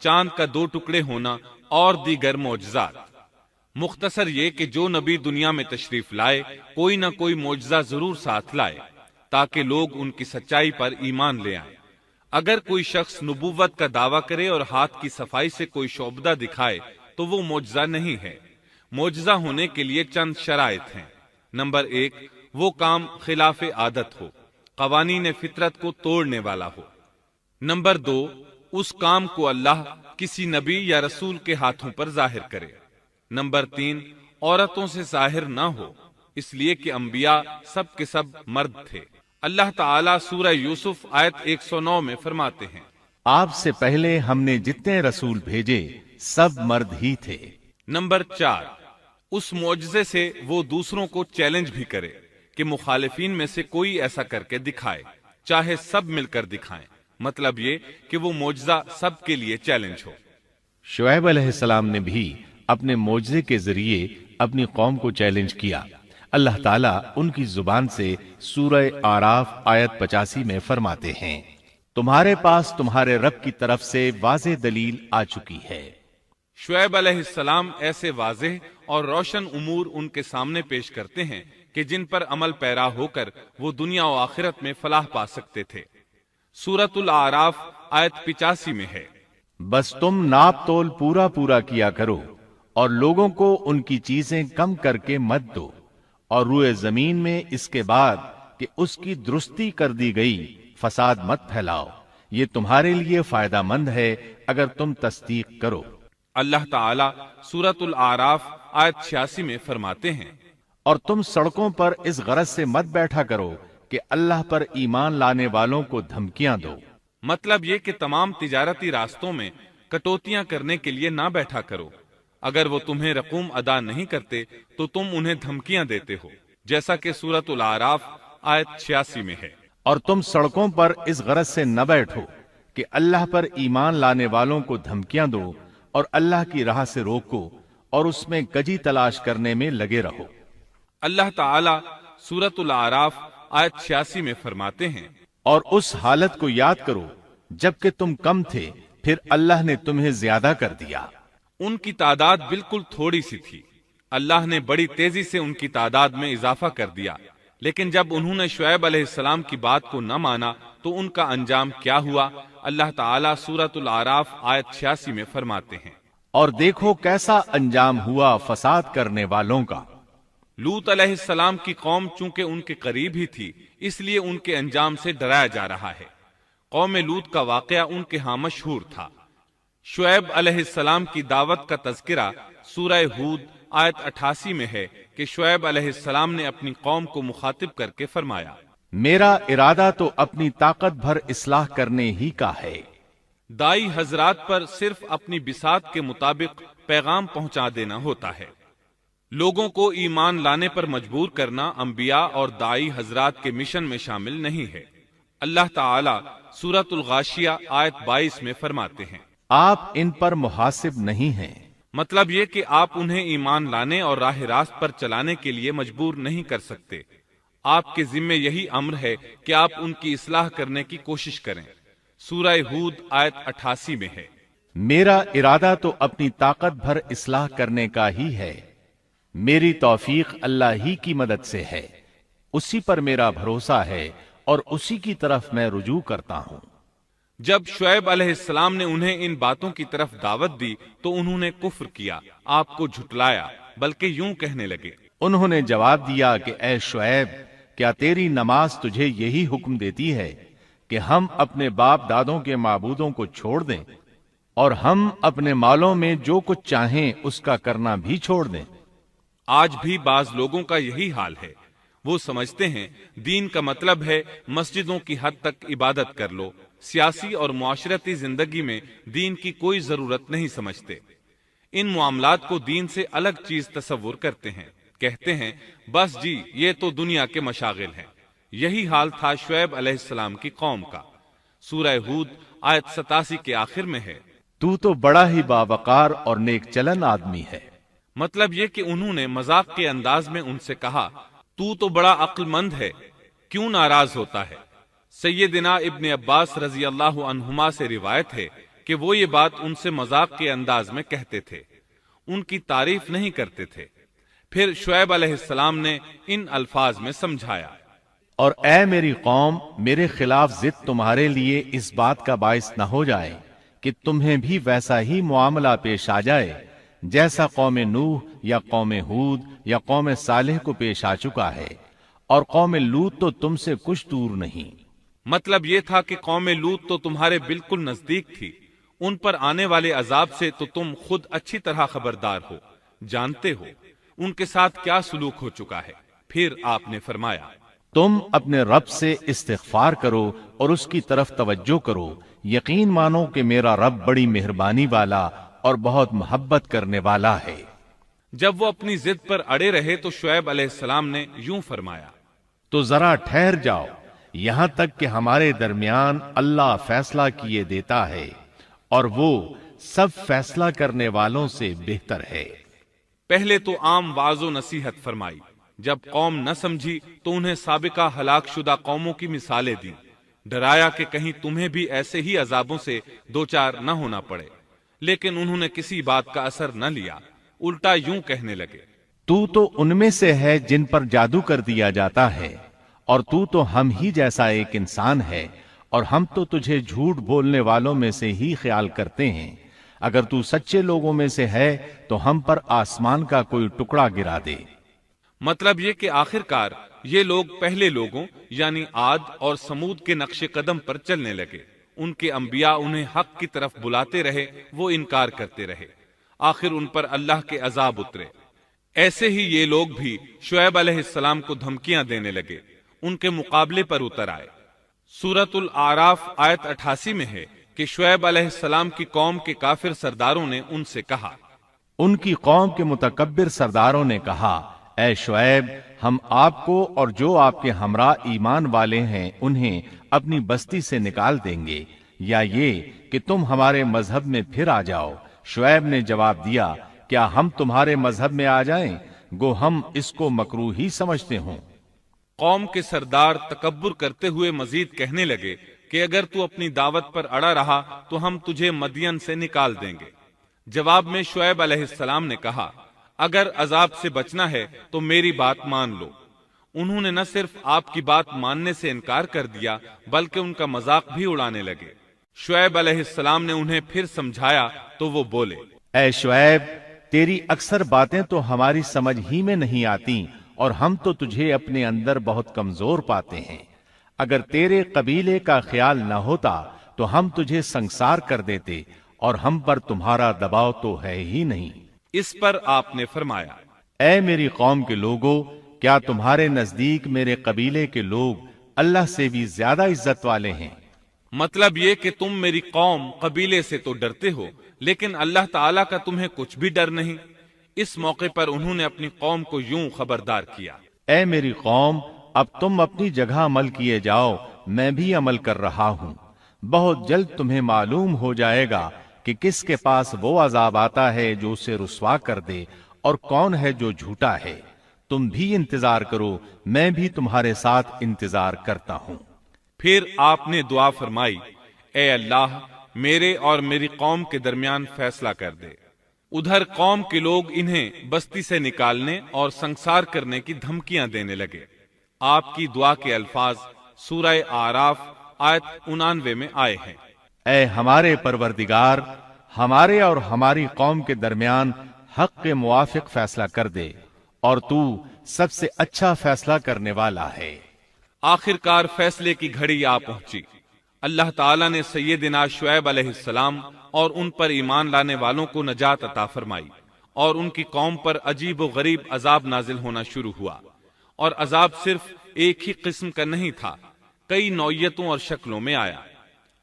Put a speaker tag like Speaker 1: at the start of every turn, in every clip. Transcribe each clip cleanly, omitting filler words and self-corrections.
Speaker 1: چاند کا 2 ٹکڑے ہونا اور دیگر معجزات۔ مختصر یہ کہ جو نبی دنیا میں تشریف لائے کوئی نہ کوئی معجزہ ضرور ساتھ لائے تاکہ لوگ ان کی سچائی پر ایمان لے آئیں۔ اگر کوئی شخص نبوت کا دعویٰ کرے اور ہاتھ کی صفائی سے کوئی شعبدہ دکھائے تو وہ معجزہ نہیں ہے۔ معجزہ ہونے کے لیے چند شرائط ہیں۔ نمبر 1، وہ کام خلاف عادت ہو، قوانین فطرت کو توڑنے والا ہو۔ نمبر 2، اس کام کو اللہ کسی نبی یا رسول کے ہاتھوں پر ظاہر کرے۔ نمبر 3، عورتوں سے ظاہر نہ ہو، اس لیے کہ انبیاء سب کے سب مرد تھے۔ اللہ تعالیٰ سورہ یوسف آیت 109 میں فرماتے ہیں،
Speaker 2: آپ سے پہلے ہم نے جتنے رسول بھیجے سب مرد ہی تھے۔
Speaker 1: نمبر 4، اس معجزے سے وہ دوسروں کو چیلنج بھی کرے کہ مخالفین میں سے کوئی ایسا کر کے دکھائے، چاہے سب مل کر دکھائیں، مطلب یہ کہ وہ معجزہ سب کے لیے چیلنج ہو۔
Speaker 2: شعیب علیہ السلام نے بھی اپنے معجزے کے ذریعے اپنی قوم کو چیلنج کیا۔ اللہ تعالیٰ ان کی زبان سے سورہ آراف آیت 85 میں فرماتے ہیں، تمہارے پاس تمہارے رب کی طرف سے واضح دلیل آ چکی ہے۔
Speaker 1: شعیب علیہ السلام ایسے واضح اور روشن امور ان کے سامنے پیش کرتے ہیں کہ جن پر عمل پیرا ہو کر وہ دنیا و آخرت میں فلاح پا سکتے تھے۔ سورۃ الاعراف آیت 85 میں ہے،
Speaker 2: بس تم ناپ تول پورا کیا کرو اور لوگوں کو ان کی چیزیں کم کر کے مت دو، اور روئے زمین میں اس کے بعد کہ اس کی درستی کر دی گئی فساد مت پھیلاؤ، یہ تمہارے لیے فائدہ مند ہے اگر تم تصدیق کرو۔
Speaker 1: اللہ تعالیٰ سورۃ الاعراف آیت 86 میں فرماتے ہیں،
Speaker 2: اور تم سڑکوں پر اس غرض سے مت بیٹھا کرو کہ اللہ پر ایمان لانے والوں کو دھمکیاں دو۔
Speaker 1: مطلب یہ کہ تمام تجارتی راستوں میں کٹوتیاں کرنے کے لیے نہ بیٹھا کرو۔ اگر وہ تمہیں رقوم ادا نہیں کرتے تو تم انہیں دھمکیاں دیتے ہو، جیسا کہ سورۃ الاعراف آیت 86 میں ہے۔
Speaker 2: اور تم سڑکوں پر اس غرض سے نہ بیٹھو کہ اللہ پر ایمان لانے والوں کو دھمکیاں دو اور اللہ کی راہ سے روکو اور اس میں کجی تلاش کرنے میں لگے رہو۔
Speaker 1: اللہ تعالیٰ سورۃ الاعراف آیت 86 میں فرماتے ہیں،
Speaker 2: اور اس حالت کو یاد کرو جبکہ تم کم تھے، پھر اللہ نے تمہیں زیادہ کر دیا۔
Speaker 1: ان کی تعداد بالکل تھوڑی سی تھی، اللہ نے بڑی تیزی سے ان کی تعداد میں اضافہ کر دیا، لیکن جب انہوں نے شعیب علیہ السلام کی بات کو نہ مانا تو ان کا انجام کیا ہوا؟ اللہ تعالیٰ سورۃ الاعراف آیت 86 میں فرماتے ہیں،
Speaker 2: اور دیکھو کیسا انجام ہوا فساد کرنے والوں کا۔
Speaker 1: لوط علیہ السلام کی قوم چونکہ ان کے قریب ہی تھی، اس لیے ان کے انجام سے ڈرایا جا رہا ہے۔ قوم لوط کا واقعہ ان کے ہاں مشہور تھا۔ شعیب علیہ السلام کی دعوت کا تذکرہ سورہ ہود آیت 88 میں ہے کہ شعیب علیہ السلام نے اپنی قوم کو مخاطب کر کے فرمایا،
Speaker 2: میرا ارادہ تو اپنی طاقت بھر اصلاح کرنے ہی کا ہے۔
Speaker 1: دائی حضرات پر صرف اپنی بساط کے مطابق پیغام پہنچا دینا ہوتا ہے۔ لوگوں کو ایمان لانے پر مجبور کرنا انبیاء اور دائی حضرات کے مشن میں شامل نہیں ہے۔ اللہ تعالیٰ سورۃ الغاشیہ آیت 22 میں فرماتے ہیں،
Speaker 2: آپ ان پر محاسب نہیں ہیں۔
Speaker 1: مطلب یہ کہ آپ انہیں ایمان لانے اور راہ راست پر چلانے کے لیے مجبور نہیں کر سکتے۔ آپ کے ذمے یہی امر ہے کہ آپ ان کی اصلاح کرنے کی کوشش کریں۔ سورہ ہود آیت 88 میں ہے،
Speaker 2: میرا ارادہ تو اپنی طاقت بھر اصلاح کرنے کا ہی ہے، میری توفیق اللہ ہی کی مدد سے ہے، اسی پر میرا بھروسہ ہے اور اسی کی طرف میں رجوع کرتا ہوں۔
Speaker 1: جب شعیب علیہ السلام نے انہیں ان باتوں کی طرف دعوت دی تو انہوں نے کفر کیا، آپ کو جھٹلایا، بلکہ یوں کہنے لگے،
Speaker 2: انہوں نے جواب دیا کہ اے شعیب، کیا تیری نماز تجھے یہی حکم دیتی ہے کہ ہم اپنے باپ دادوں کے معبودوں کو چھوڑ دیں اور ہم اپنے مالوں میں جو کچھ چاہیں اس کا کرنا بھی چھوڑ دیں؟
Speaker 1: آج بھی بعض لوگوں کا یہی حال ہے۔ وہ سمجھتے ہیں دین کا مطلب ہے مسجدوں کی حد تک عبادت کر لو، سیاسی اور معاشرتی زندگی میں دین کی کوئی ضرورت نہیں سمجھتے۔ ان معاملات کو دین سے الگ چیز تصور کرتے ہیں، کہتے ہیں بس جی یہ تو دنیا کے مشاغل ہیں۔ یہی حال تھا شعیب علیہ السلام کی قوم کا۔ سورہ ہود آیت 87 کے آخر میں ہے،
Speaker 2: تو بڑا ہی باوقار اور نیک چلن آدمی ہے۔
Speaker 1: مطلب یہ کہ انہوں نے مذاق کے انداز میں ان سے کہا، تو بڑا عقل مند ہے، کیوں ناراض ہوتا ہے؟ سیدنا ابن عباس رضی اللہ عنہما سے روایت ہے کہ وہ یہ بات ان سے مذاق کے انداز میں کہتے تھے، ان کی تعریف نہیں کرتے تھے۔ پھر شعیب علیہ السلام نے ان الفاظ میں سمجھایا،
Speaker 2: اور اے میری قوم، میرے خلاف ضد تمہارے لیے اس بات کا باعث نہ ہو جائے کہ تمہیں بھی ویسا ہی معاملہ پیش آ جائے جیسا قوم نوح یا قوم ہود یا قوم صالح کو پیش آ چکا ہے، اور قوم لوط تو تم سے کچھ دور نہیں۔
Speaker 1: مطلب یہ تھا کہ قوم لوط تو تمہارے بالکل نزدیک تھی، ان پر آنے والے عذاب سے تو تم خود اچھی طرح خبردار ہو، جانتے ہو ان کے ساتھ کیا سلوک ہو چکا ہے۔ پھر آپ نے فرمایا،
Speaker 2: تم اپنے رب سے استغفار کرو اور اس کی طرف توجہ کرو، یقین مانو کہ میرا رب بڑی مہربانی والا اور بہت محبت کرنے والا ہے۔
Speaker 1: جب وہ اپنی ضد پر اڑے رہے تو شعیب علیہ السلام نے یوں فرمایا،
Speaker 2: تو ذرا ٹھہر جاؤ یہاں تک کہ ہمارے درمیان اللہ فیصلہ کیے دیتا ہے، اور وہ سب فیصلہ کرنے والوں سے بہتر ہے۔
Speaker 1: پہلے تو عام واعظ و نصیحت فرمائی، جب قوم نہ سمجھی تو انہیں سابقہ ہلاک شدہ قوموں کی مثالیں دیں، ڈرایا کہ کہیں تمہیں بھی ایسے ہی عذابوں سے دوچار نہ ہونا پڑے، لیکن انہوں نے کسی بات کا اثر نہ لیا، الٹا یوں کہنے لگے،
Speaker 2: تو ان میں سے ہے جن پر جادو کر دیا جاتا ہے، اور تو ہم ہی جیسا ایک انسان ہے، اور ہم تو تجھے جھوٹ بولنے والوں میں سے ہی خیال کرتے ہیں۔ اگر تو سچے لوگوں میں سے ہے تو ہم پر آسمان کا کوئی ٹکڑا گرا دے۔
Speaker 1: مطلب یہ کہ آخرکار یہ لوگ پہلے لوگوں یعنی عاد اور سمود کے نقش قدم پر چلنے لگے، ان کے انبیاء انہیں حق کی طرف بلاتے رہے، وہ انکار کرتے رہے، آخر ان پر اللہ کے عذاب اترے۔ ایسے ہی یہ لوگ بھی شعیب علیہ السلام کو دھمکیاں دینے لگے، ان کے مقابلے پر اتر آئے۔ سورۃ الاعراف آیت 88 میں ہے کہ شعیب علیہ السلام کی قوم کے کافر سرداروں نے ان سے کہا،
Speaker 2: ان کی قوم کے متکبر سرداروں نے کہا، اے شعیب، ہم آپ کو اور جو آپ کے ہمراہ ایمان والے ہیں انہیں اپنی بستی سے نکال دیں گے، یا یہ کہ تم ہمارے مذہب میں پھر آ جاؤ۔ شعیب نے جواب دیا، کیا ہم تمہارے مذہب میں آ جائیں؟ گو ہم اس کو مکروہ ہی سمجھتے ہوں۔
Speaker 1: قوم کے سردار تکبر کرتے ہوئے مزید کہنے لگے کہ اگر تو اپنی دعوت پر اڑا رہا تو ہم تجھے مدین سے نکال دیں گے۔ جواب میں شعیب علیہ السلام نے کہا، اگر عذاب سے بچنا ہے تو میری بات مان لو۔ انہوں نے نہ صرف آپ کی بات ماننے سے انکار کر دیا بلکہ ان کا مذاق بھی اڑانے لگے۔ شعیب علیہ السلام نے انہیں پھر سمجھایا تو وہ بولے،
Speaker 2: اے شعیب، تیری اکثر باتیں تو ہماری سمجھ ہی میں نہیں آتی، اور ہم تو تجھے اپنے اندر بہت کمزور پاتے ہیں۔ اگر تیرے قبیلے کا خیال نہ ہوتا تو ہم تجھے سنسار کر دیتے، اور ہم پر تمہارا دباؤ تو ہے ہی نہیں۔
Speaker 1: اس پر آپ نے فرمایا،
Speaker 2: اے میری قوم کے لوگوں، کیا تمہارے نزدیک میرے قبیلے کے لوگ اللہ سے بھی زیادہ عزت والے ہیں؟
Speaker 1: مطلب یہ کہ تم میری قوم قبیلے سے تو ڈرتے ہو لیکن اللہ تعالیٰ کا تمہیں کچھ بھی ڈر نہیں۔ اس موقع پر انہوں نے اپنی قوم کو یوں خبردار کیا،
Speaker 2: اے میری قوم، اب تم اپنی جگہ عمل کیے جاؤ، میں بھی عمل کر رہا ہوں۔ بہت جلد تمہیں معلوم ہو جائے گا کہ کس کے پاس وہ عذاب آتا ہے جو اسے رسوا کر دے، اور کون ہے جو جھوٹا ہے۔ تم بھی انتظار کرو، میں بھی تمہارے ساتھ انتظار کرتا ہوں۔
Speaker 1: پھر آپ نے دعا فرمائی، اے اللہ، میرے اور میری قوم کے درمیان فیصلہ کر دے۔ ادھر قوم کے لوگ انہیں بستی سے نکالنے اور سنسار کرنے کی دھمکیاں دینے لگے۔ آپ کی دعا کے الفاظ سورہ اعراف آیت 99 میں آئے ہیں،
Speaker 2: اے ہمارے پروردگار، ہمارے اور ہماری قوم کے درمیان حق کے موافق فیصلہ کر دے، اور تو سب سے اچھا فیصلہ کرنے والا ہے۔
Speaker 1: آخرکار فیصلے کی گھڑی آ پہنچی۔ اللہ تعالیٰ نے سیدنا شعیب علیہ السلام اور ان پر ایمان لانے والوں کو نجات عطا فرمائی، اور ان کی قوم پر عجیب و غریب عذاب نازل ہونا شروع ہوا، اور عذاب صرف ایک ہی قسم کا نہیں تھا، کئی نوعیتوں اور شکلوں میں آیا۔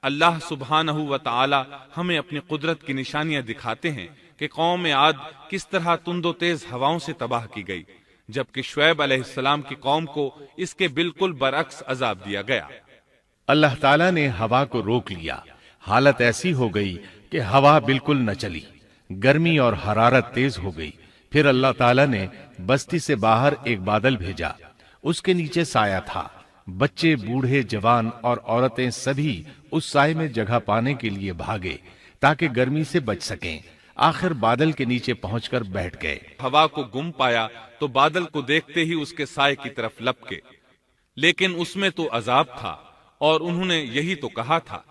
Speaker 1: اللہ سبحانہ و تعالی ہمیں اپنی قدرت کی نشانیاں دکھاتے ہیں کہ قوم عاد کس طرح تند و تیز ہواؤں سے تباہ کی گئی، جبکہ شعیب علیہ السلام کی قوم کو اس کے بالکل برعکس عذاب دیا گیا۔
Speaker 2: اللہ تعالیٰ نے ہوا کو روک لیا، حالت ایسی ہو گئی کہ ہوا بالکل نہ چلی، گرمی اور حرارت تیز ہو گئی۔ پھر اللہ تعالیٰ نے بستی سے باہر ایک بادل بھیجا، اس کے نیچے سایہ تھا، بچے، بوڑھے، جوان اور عورتیں سبھی اس سائے میں جگہ پانے کے لیے بھاگے۔ تاکہ گرمی سے بچ سکیں۔ آخر بادل کے نیچے پہنچ کر بیٹھ گئے۔
Speaker 1: ہوا کو گم پایا تو بادل کو دیکھتے ہی اس کے سائے کی طرف لپکے، لیکن اس میں تو عذاب تھا اور انہوں نے یہی تو کہا تھا،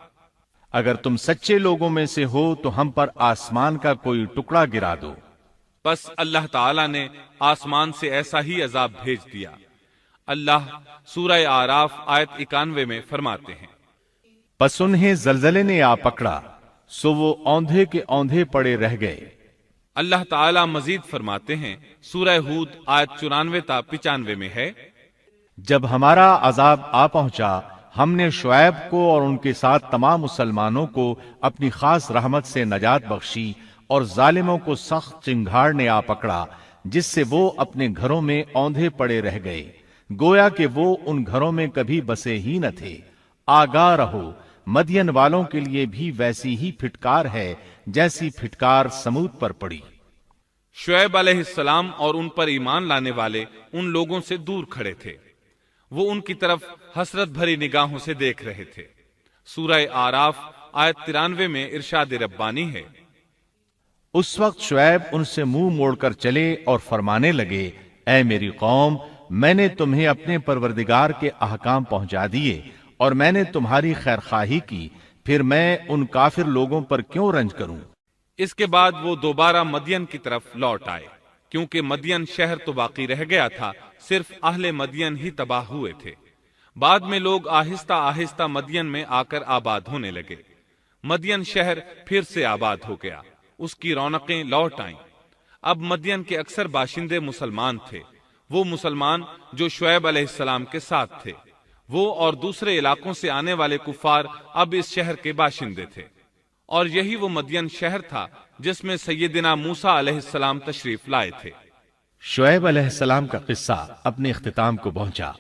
Speaker 2: اگر تم سچے لوگوں میں سے ہو تو ہم پر آسمان کا کوئی ٹکڑا گرا دو۔
Speaker 1: بس اللہ تعالی نے آسمان سے ایسا ہی عذاب بھیج دیا۔ اللہ سورہ آراف آیت 91 میں فرماتے ہیں،
Speaker 2: پس انہیں زلزلے نے آ پکڑا، سو وہ اوندھے کے اوندھے پڑے رہ گئے۔
Speaker 1: اللہ تعالی مزید فرماتے ہیں، سورہ ہود آیت 94 تا 95 میں ہے،
Speaker 2: جب ہمارا عذاب آ پہنچا ہم نے شعیب کو اور ان کے ساتھ تمام مسلمانوں کو اپنی خاص رحمت سے نجات بخشی، اور ظالموں کو سخت چنگھاڑ نے آ پکڑا جس سے وہ اپنے گھروں میں اوندھے پڑے رہ گئے، گویا کہ وہ ان گھروں میں کبھی بسے ہی نہ تھے۔ آگاہ رہو، مدین والوں کے لیے بھی ویسی ہی پھٹکار ہے جیسی پھٹکار سمود پر پڑی۔
Speaker 1: شعیب علیہ السلام اور ان پر ایمان لانے والے ان لوگوں سے دور کھڑے تھے، وہ ان کی طرف حسرت بھری نگاہوں سے دیکھ رہے تھے۔ سورہ آراف آیت 93 میں ارشاد ربانی ہے،
Speaker 2: اس وقت شعیب ان سے منہ موڑ کر چلے اور فرمانے لگے، اے میری قوم، میں نے تمہیں اپنے پروردگار کے احکام پہنچا دیے اور میں نے تمہاری خیر خواہی کی، پھر میں ان کافر لوگوں پر کیوں رنج کروں؟
Speaker 1: اس کے بعد وہ دوبارہ مدین کی طرف لوٹ آئے، کیونکہ مدین شہر تو باقی رہ گیا تھا، صرف اہل مدین ہی تباہ ہوئے تھے۔ بعد میں لوگ آہستہ آہستہ مدین میں آ کر آباد ہونے لگے۔ مدین شہر پھر سے آباد ہو گیا، اس کی رونقیں لوٹ آئیں۔ اب مدین کے اکثر باشندے مسلمان تھے، وہ مسلمان جو شعیب علیہ السلام کے ساتھ تھے۔ وہ اور دوسرے علاقوں سے آنے والے کفار اب اس شہر کے باشندے تھے، اور یہی وہ مدین شہر تھا جس میں سیدنا موسیٰ علیہ السلام تشریف لائے تھے۔
Speaker 2: شعیب علیہ السلام کا قصہ اپنے اختتام کو پہنچا۔